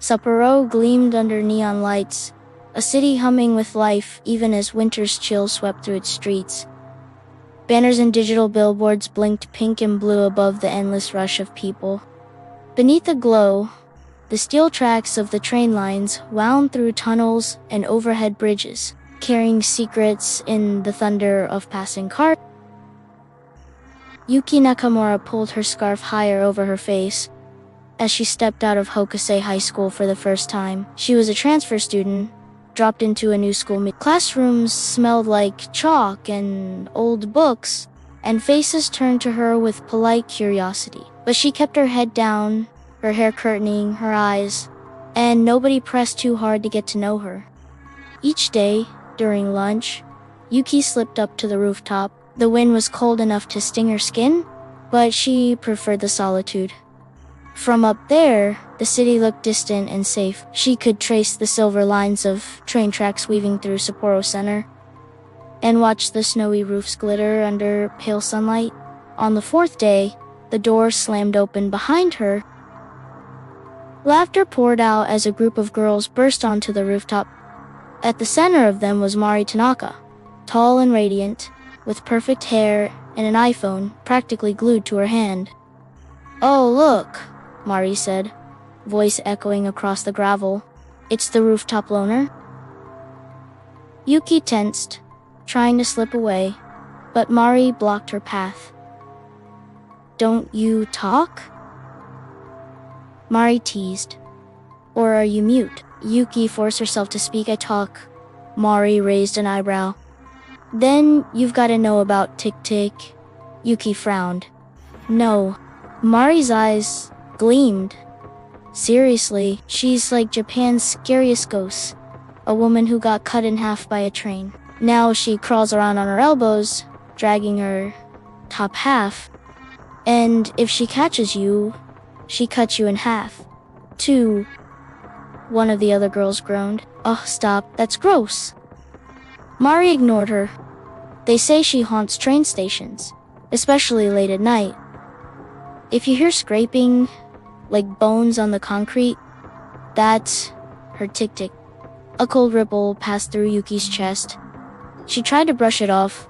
Sapporo gleamed under neon lights, a city humming with life even as winter's chill swept through its streets. Banners and digital billboards blinked pink and blue above the endless rush of people. Beneath the glow, the steel tracks of the train lines wound through tunnels and overhead bridges, carrying secrets in the thunder of passing cars. Yuki Nakamura pulled her scarf higher over her face as she stepped out of Hokusei High School for the first time. She was a transfer student, dropped into a new school. Classrooms smelled like chalk and old books, and faces turned to her with polite curiosity. But she kept her head down, her hair curtaining her eyes, and nobody pressed too hard to get to know her. Each day, during lunch, Yuki slipped up to the rooftop. The wind was cold enough to sting her skin, but she preferred the solitude. From up there, the city looked distant and safe. She could trace the silver lines of train tracks weaving through Sapporo Center and watch the snowy roofs glitter under pale sunlight. On the fourth day, the door slammed open behind her. Laughter poured out as a group of girls burst onto the rooftop. At the center of them was Mari Tanaka, tall and radiant, with perfect hair and an iPhone practically glued to her hand. "Oh, look," Mari said, voice echoing across the gravel. "It's the rooftop loner." Yuki tensed, trying to slip away, but Mari blocked her path. "Don't you talk?" Mari teased. "Or are you mute?" Yuki forced herself to speak. "I talk." Mari raised an eyebrow. "Then you've got to know about tek-tek." Yuki frowned. "No." Mari's eyes gleamed. "Seriously, she's like Japan's scariest ghost. A woman who got cut in half by a train. Now she crawls around on her elbows, dragging her top half. And if she catches you, she cuts you in half, too." One of the other girls groaned. "Oh, stop, that's gross." Mari ignored her. "They say she haunts train stations, especially late at night. If you hear scraping, like bones on the concrete, that's her tek-tek." A cold ripple passed through Yuki's chest. She tried to brush it off.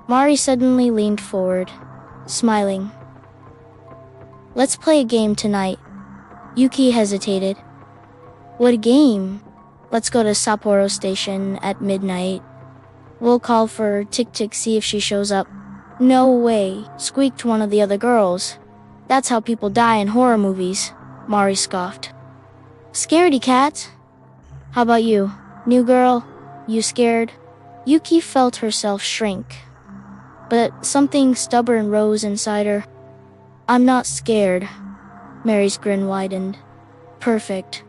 Mari suddenly leaned forward, smiling. "Let's play a game tonight." Yuki hesitated. "What game?" "Let's go to Sapporo Station at midnight. We'll call for tek-tek, see if she shows up." "No way," squeaked one of the other girls. "That's how people die in horror movies," Mari scoffed. "Scaredy cat. How about you, new girl? You scared?" Yuki felt herself shrink, but something stubborn rose inside her. "I'm not scared." Mary's grin widened. "Perfect.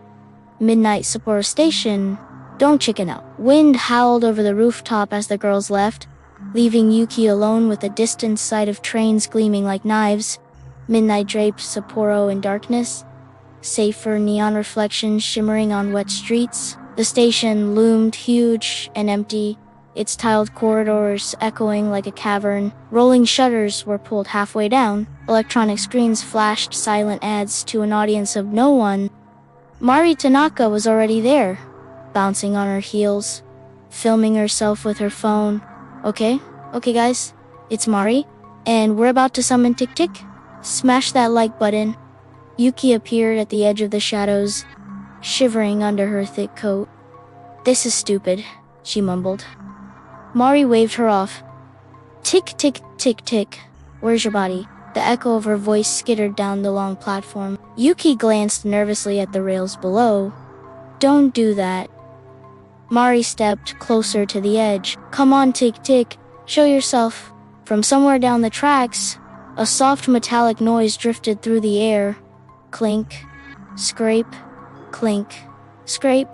Midnight Sapporo Station. Don't chicken out." Wind howled over the rooftop as the girls left, leaving Yuki alone with a distant sight of trains gleaming like knives. Midnight draped Sapporo in darkness, save for neon reflections shimmering on wet streets. The station loomed huge and empty, its tiled corridors echoing like a cavern. Rolling shutters were pulled halfway down. Electronic screens flashed silent ads to an audience of no one. Mari Tanaka was already there, bouncing on her heels, filming herself with her phone. Okay, guys, it's Mari, and we're about to summon tek-tek. Smash that like button." Yuki appeared at the edge of the shadows, shivering under her thick coat. "This is stupid," she mumbled. Mari waved her off. "Tick, tick, tick, tick. Where's your body?" The echo of her voice skittered down the long platform. Yuki glanced nervously at the rails below. "Don't do that." Mari stepped closer to the edge. "Come on, tek-tek, show yourself." From somewhere down the tracks, a soft metallic noise drifted through the air. Clink, scrape, clink, scrape.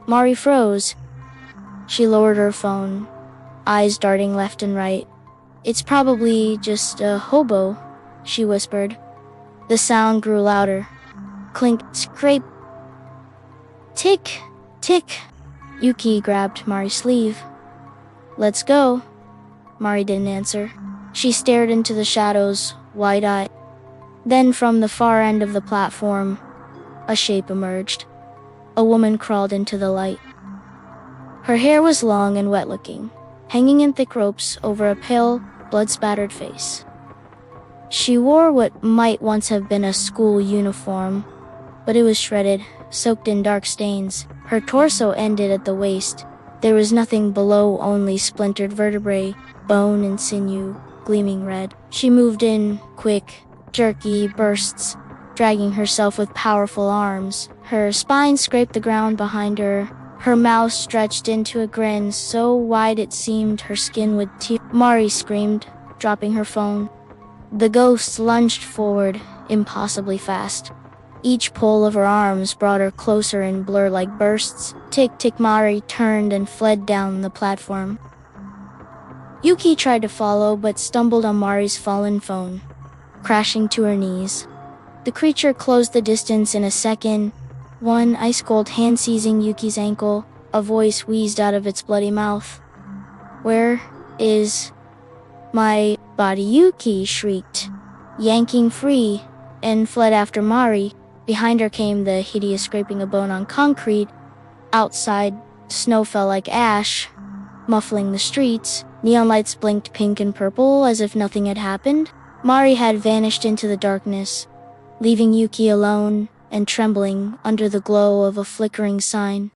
Mari froze. She lowered her phone, eyes darting left and right. "It's probably just a hobo," she whispered. The sound grew louder. Clink, scrape. Tick, tick. Yuki grabbed Mari's sleeve. "Let's go." Mari didn't answer. She stared into the shadows, wide-eyed. Then from the far end of the platform, a shape emerged. A woman crawled into the light. Her hair was long and wet-looking, hanging in thick ropes over a pale, blood-spattered face. She wore what might once have been a school uniform, but it was shredded, soaked in dark stains. Her torso ended at the waist. There was nothing below, only splintered vertebrae, bone and sinew, gleaming red. She moved in quick, jerky bursts, dragging herself with powerful arms. Her spine scraped the ground behind her. Her mouth stretched into a grin so wide it seemed her skin would tear. Mari screamed, dropping her phone. The ghost lunged forward, impossibly fast. Each pull of her arms brought her closer in blur-like bursts. Tick-tick. Mari turned and fled down the platform. Yuki tried to follow but stumbled on Mari's fallen phone, crashing to her knees. The creature closed the distance in a second, one ice-cold hand seizing Yuki's ankle. A voice wheezed out of its bloody mouth. "Where is my body?" Yuki shrieked, yanking free, and fled after Mari. Behind her came the hideous scraping of bone on concrete. Outside, snow fell like ash, muffling the streets. Neon lights blinked pink and purple as if nothing had happened. Mari had vanished into the darkness, leaving Yuki alone and trembling under the glow of a flickering sign.